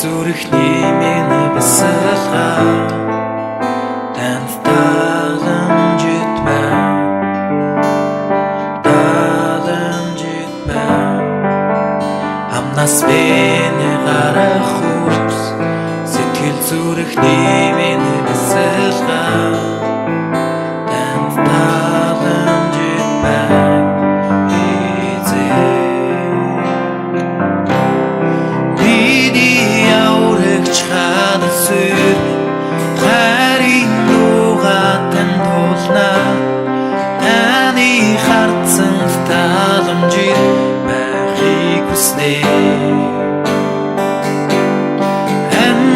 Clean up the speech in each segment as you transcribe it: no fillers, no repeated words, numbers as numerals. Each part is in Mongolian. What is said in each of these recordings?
зүрхний минь бясалгаа танд таламжит байна амнаас бэни гарах хурц сэтгэл зүрхний минь бясалгаа танд таламжит байна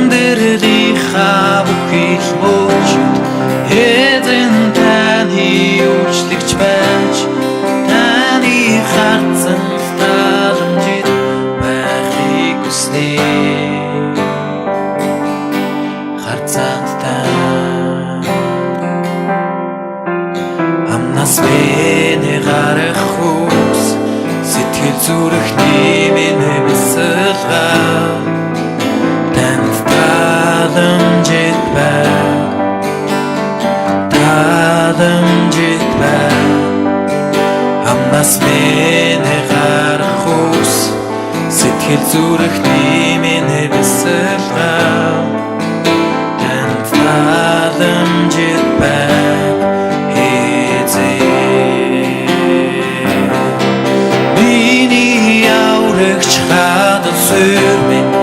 Амьдралынхаа бүхий л мөчөд эзэн таны үйлчлэгч байж таны харцан таламжид байхыг хүснэ харцантай амнаас бэни гарах хүйс сэтгэл зүрхний минь бясалгаа таламжит байна амнаас бэни гарах хүйс сэтгэл зүрхний минь бясалгаа таламжит байна миний аврагч хадан суурь минь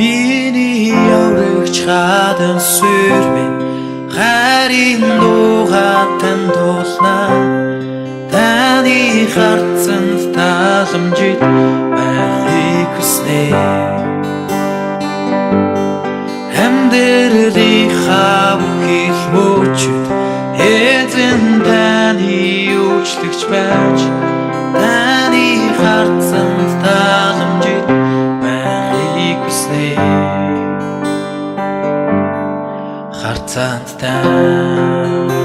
миний аврагч хадан суурь минь хайрын дуугаар танд дуулнаа таны харцанд таламжид байхыг хүснэ амьдралынхаа бүхий л мөчөд эзэн таны үйлчлэгч байж таны харцанд таламжид байхыг хүснэ харцантай